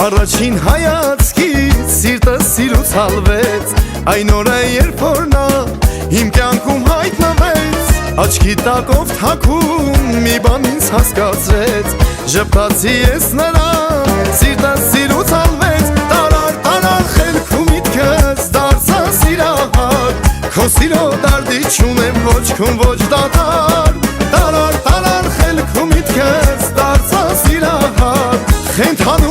Առաջին հայացքից սիրտս սիրուց հալվեց, այն օրը երբ որ նա իմ կյանքում հայտնվեց, աչքի տակով թաքուն մի բան ինձ հասկացրեց, ժպտացի ես նրան, սիրտս սիրուց հալվեց, տարար տարար խելքում միտքս դարձա սիրահար, քո սիրո դարդի չունեմ ոչ քուն ոչ դադար, տարար տարար խելքում միտքս դարձա սիրահար, խենթան